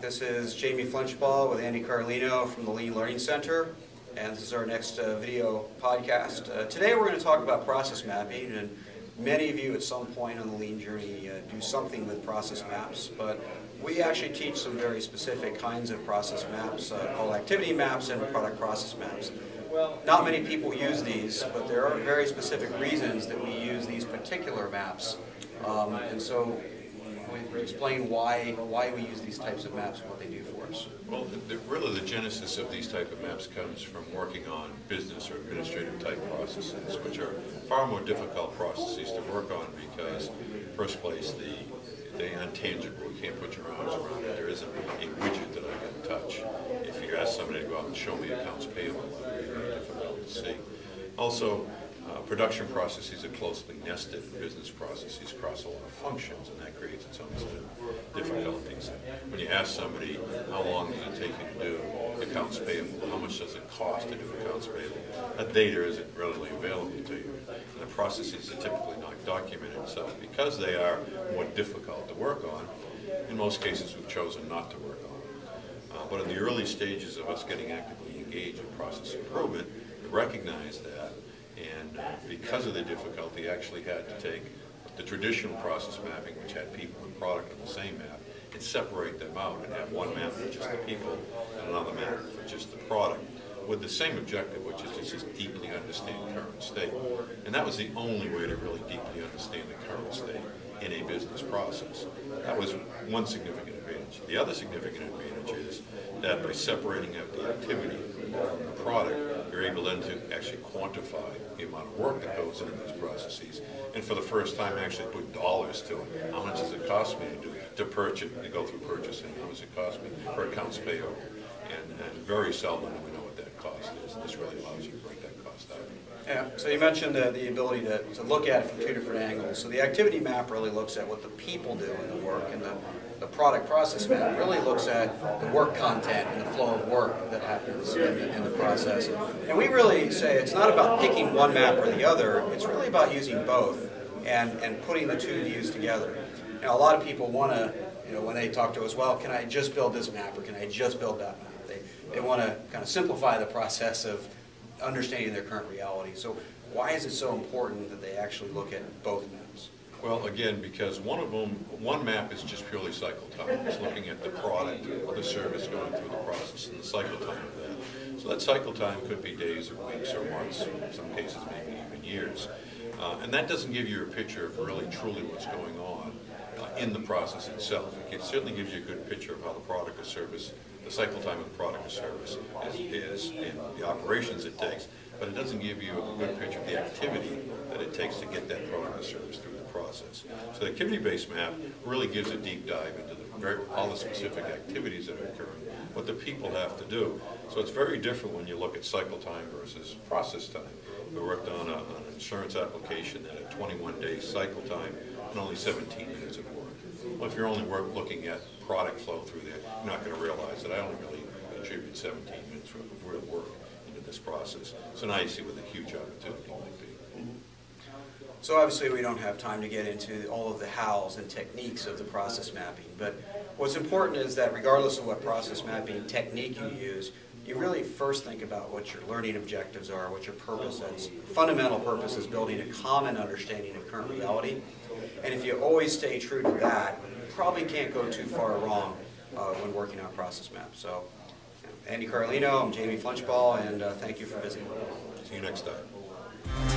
This is Jamie Flinchball with Andy Carlino from the Lean Learning Center, and this is our next video podcast. Today we're going to talk about process mapping, and many of you at some point on the Lean journey do something with process maps, but we actually teach some very specific kinds of process maps called activity maps and product process maps. Not many people use these, but there are very specific reasons that we use these particular maps, and so we explain why we use these types of maps and what they do for us. Well, really the genesis of these type of maps comes from working on business or administrative type processes, which are far more difficult processes to work on because, in the first place, they're intangible. You can't put your arms around it. There isn't a widget that I can touch. If you ask somebody to go out and show me accounts payable, it would be very difficult to see. Also, production processes are closely nested. Business processes cross a lot of functions, and that creates its own set of difficulties. When you ask somebody, how long does it take you to do accounts payable? How much does it cost to do accounts payable? That data isn't readily available to you. And the processes are typically not documented. So because they are more difficult to work on, in most cases we've chosen not to work on them. But in the early stages of us getting actively engaged in process improvement, we recognized that. And because of the difficulty, actually had to take the traditional process mapping, which had people and product on the same map, and separate them out and have one map for just the people and another map for just the product, with the same objective, which is to just deeply understand current state. And that was the only way to really deeply understand the current state in a business process. That was one significant advantage. The other significant advantage is that by separating out the activity from the product, you're able then to actually quantify the amount of work that goes into these processes, and for the first time actually put dollars to it. How much does it cost me to purchase, to go through purchasing? How much does it cost me for accounts payable? And very seldom do we know what that cost is. This really allows you to break that cost out. Yeah, so you mentioned the ability to look at it from two different angles. So the activity map really looks at what the people do in the work, and the product process map really looks at the work content and the flow of work that happens in the process. And we really say it's not about picking one map or the other, it's really about using both and putting the two views together. Now, a lot of people want to, when they talk to us, well, can I just build this map or can I just build that map? They want to kind of simplify the process of understanding their current reality. So why is it so important that they actually look at both maps? Well, again, because one map is just purely cycle time. It's looking at the product or the service going through the process and the cycle time of that. So that cycle time could be days or weeks or months, in some cases maybe even years. And that doesn't give you a picture of really truly what's going on in the process itself. It certainly gives you a good picture of how the product or service, the cycle time of the product or service is and the operations it takes, but it doesn't give you a good picture of the activity that it takes to get that product or service through the process. So the activity-based map really gives a deep dive into all the specific activities that are occurring, what the people have to do. So it's very different when you look at cycle time versus process time. We worked on an insurance application that had 21-day cycle time and only 17 minutes of work. Well, if you're only looking at product flow through there, you're not going to realize that I only really contribute 17 minutes of real work into this process. So now you see what the huge opportunity might be. So obviously we don't have time to get into all of the hows and techniques of the process mapping, but what's important is that regardless of what process mapping technique you use, you really first think about what your learning objectives are, what your purpose is. Fundamental purpose is building a common understanding of current reality, and if you always stay true to that, you probably can't go too far wrong when working on process maps. So, Andy Carlino, I'm Jamie Flinchball, and thank you for visiting. See you next time.